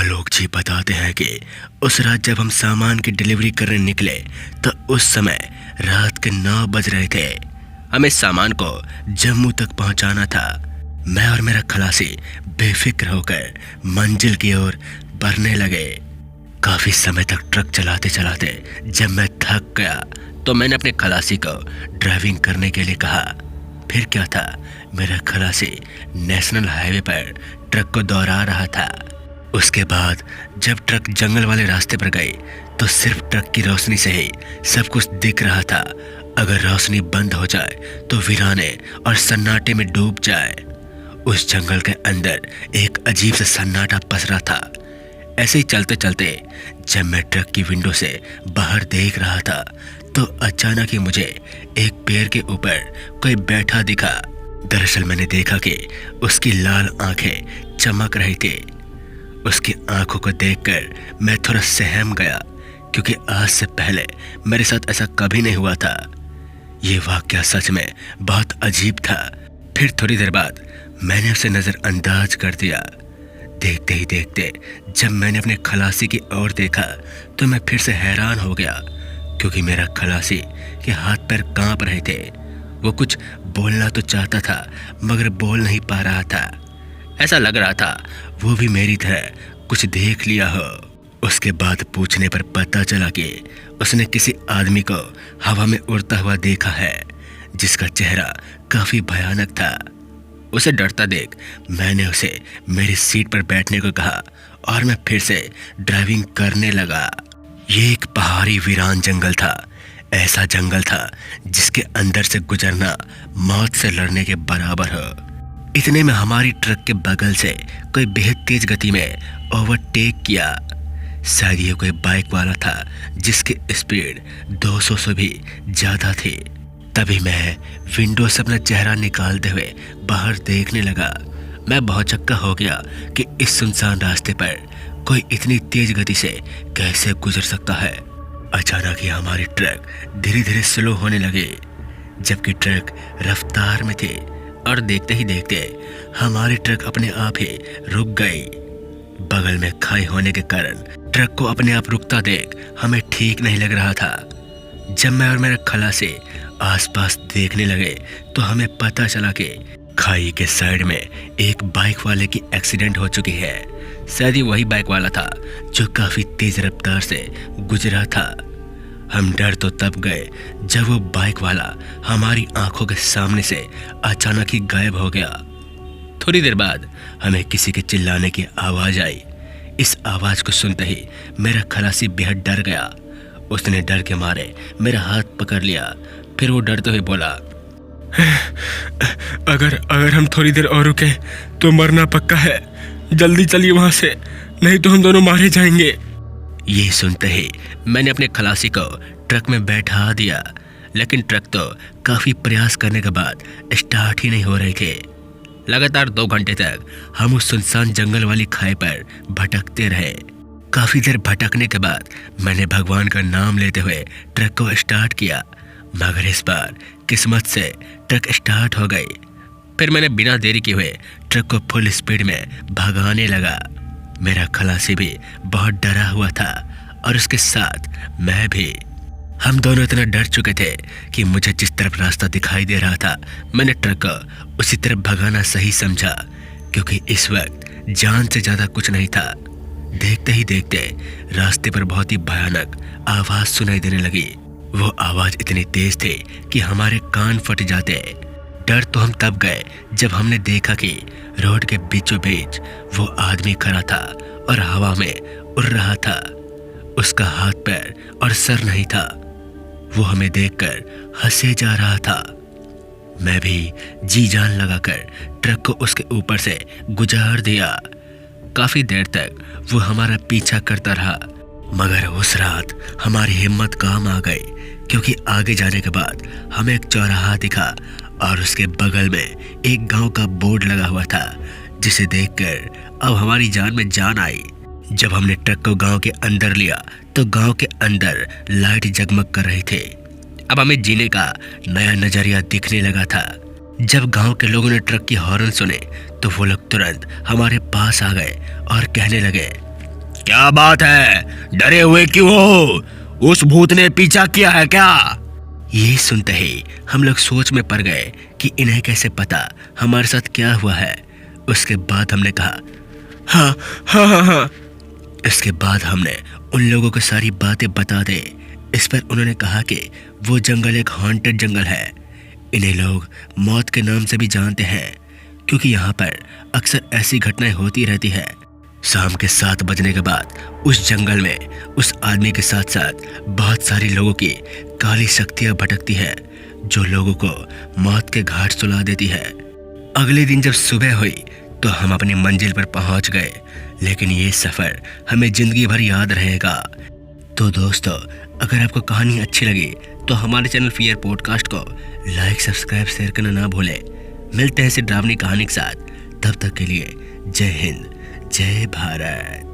आलोक जी बताते हैं कि उस रात जब हम सामान की डिलीवरी करने निकले तो उस समय रात के 9 बज रहे थे। हमें सामान को जम्मू तक पहुंचाना था। मैं और मेरा खलासी बेफिक्र होकर मंजिल की ओर बढ़ने लगे। काफी समय तक ट्रक चलाते चलाते जब मैं थक गया तो मैंने अपने खलासी को ड्राइविंग करने के लिए कहा। फिर क्या था, मेरा खलासी नेशनल हाईवे पर ट्रक को दौड़ा रहा था। उसके बाद जब ट्रक जंगल वाले रास्ते पर गई तो सिर्फ ट्रक की रोशनी से ही सब कुछ दिख रहा था। अगर रोशनी बंद हो जाए तो वीराने और सन्नाटे में डूब जाए। उस जंगल के अंदर एक अजीब सा सन्नाटा पसरा था। ऐसे ही चलते चलते जब मैं ट्रक की विंडो से बाहर देख रहा था तो अचानक ही मुझे एक पेड़ के ऊपर कोई बैठा दिखा। दरअसल मैंने देखा कि उसकी लाल आंखें चमक रही थी। उसकी आंखों को देखकर मैं थोड़ा सहम गया, क्योंकि आज से पहले मेरे साथ ऐसा कभी नहीं हुआ था। ये वाकया सच में बहुत अजीब था। फिर थोड़ी देर बाद मैंने उसे नजरअंदाज कर दिया। देखते ही देखते जब मैंने अपने खलासी की ओर देखा तो मैं फिर से हैरान हो गया, क्योंकि मेरा खलासी के हाथ पैर कांप रहे थे। वो कुछ बोलना तो चाहता था मगर बोल नहीं पा रहा था। ऐसा लग रहा था वो भी मेरी तरह कुछ देख लिया हो। उसके बाद पूछने पर पता चला कि उसने किसी आदमी को हवा में उड़ता हुआ देखा है, जिसका चेहरा काफी भयानक था। उसे डरता देख मैंने उसे मेरी सीट पर बैठने को कहा और मैं फिर से ड्राइविंग करने लगा। ये एक पहाड़ी वीरान जंगल था। ऐसा जंगल था जिसके अंदर से गुजरना मौत से लड़ने के बराबर हो। इतने में हमारी ट्रक के बगल से कोई बेहद तेज गति में ओवरटेक किया। शायद ये कोई बाइक वाला था जिसकी स्पीड 200 से भी ज्यादा थी। तभी मैं विंडो से अपना चेहरा निकालते हुए बाहर देखने लगा। मैं बहुत चक्का हो गया कि इस सुनसान रास्ते पर कोई इतनी तेज गति से कैसे गुजर सकता है। अचानक ही हमारी ट्रक धीरे धीरे स्लो होने लगी, जबकि ट्रक रफ्तार में थी। और देखते ही देखते हमारी ट्रक अपने आप ही रुक गई। बगल में खाई होने के कारण ट्रक को अपने आप रुकता देख हमें ठीक नहीं लग रहा था। जब मैं और मेरा खलासी आसपास देखने लगे तो हमें पता चला कि खाई के साइड में एक बाइक वाले की एक्सीडेंट हो चुकी है। शायद ही वही बाइक वाला था जो काफी तेज रफ्तार से गुजरा था। हम डर तो तब गए जब वो बाइक वाला हमारी आंखों के सामने से अचानक ही गायब हो गया। थोड़ी देर बाद हमें किसी के चिल्लाने की आवाज आई। इस आवाज को सुनते ही मेरा खलासी बेहद डर गया। उसने डर के मारे मेरा हाथ पकड़ लिया। फिर वो डरते हुए बोला, अगर हम थोड़ी देर और रुके तो मरना पक्का है। जल्दी चलिए वहां से, नहीं तो हम दोनों मारे जाएंगे। ये सुनते ही मैंने अपने खलासी को ट्रक में बैठा दिया, लेकिन ट्रक तो काफी प्रयास करने के बाद स्टार्ट ही नहीं हो रही थी। लगातार 2 घंटे तक हम उस सुनसान जंगल वाली खाई पर भटकते रहे। काफी देर भटकने के बाद मैंने भगवान का नाम लेते हुए ट्रक को स्टार्ट किया, मगर इस बार किस्मत से ट्रक स्टार्ट हो गई। फिर मैंने बिना देरी किए हुए ट्रक को फुल स्पीड में भगाने लगा। मेरा खलासी भी बहुत डरा हुआ था और उसके साथ मैं भी। हम दोनों इतना डर चुके थे कि मुझे जिस तरफ रास्ता दिखाई दे रहा था मैंने ट्रक को उसी तरफ भगाना सही समझा, क्योंकि इस वक्त जान से ज्यादा कुछ नहीं था। देखते ही देखते रास्ते पर बहुत ही भयानक आवाज सुनाई देने लगी। वो आवाज इतनी तेज थी कि हमारे कान फट जाते। डर तो हम तब गए जब हमने देखा कि रोड के बीचों बीच वो आदमी खड़ा था और हवा में उड़ रहा था। उसका हाथ पैर और सर नहीं था। वो हमें देखकर हंसे जा रहा था। मैं भी जी जान लगाकर ट्रक को उसके ऊपर से गुजार दिया। काफी देर तक वो हमारा पीछा करता रहा, मगर उस रात हमारी हिम्मत काम आ गई, क्योंकि आगे जाने के बाद हमें एक चौराहा दिखा और उसके बगल में एक गांव का बोर्ड लगा हुआ था, जिसे देखकर अब हमारी जान में जान आई। जब हमने ट्रक को गांव के अंदर लिया तो गांव के अंदर लाइट जगमग कर रही थी। अब हमें जीने का नया नजरिया दिखने लगा था। जब गांव के लोगों ने ट्रक की हॉर्न सुने तो वो लोग तुरंत हमारे पास आ गए और कहने लगे, क्या बात है, डरे हुए क्यों हो? उस भूत ने पीछा किया है क्या? ये सुनते ही हम लोग सोच में पड़ गए कि इन्हें कैसे पता हमारे साथ क्या हुआ है। उसके बाद हमने कहा हाँ हाँ हाँ हाँ। इसके बाद हमने उन लोगों को सारी बातें बता दी। इस पर उन्होंने कहा कि वो जंगल एक हॉन्टेड जंगल है। इन्हें लोग मौत के नाम से भी जानते हैं, क्योंकि यहाँ पर अक्सर ऐसी घटनाएं होती रहती है। शाम के 7 बजने के बाद उस जंगल में उस आदमी के साथ साथ बहुत सारी लोगों की काली शक्तियां भटकती है, जो लोगों को मौत के घाट सुला देती है। अगले दिन जब सुबह हुई तो हम अपनी मंजिल पर पहुंच गए, लेकिन ये सफर हमें जिंदगी भर याद रहेगा। तो दोस्तों, अगर आपको कहानी अच्छी लगी तो हमारे चैनल फियर पॉडकास्ट को लाइक, सब्सक्राइब, शेयर करना ना भूलें। मिलते हैं ऐसी डरावनी कहानी के साथ। तब तक के लिए जय हिंद, जय भारत।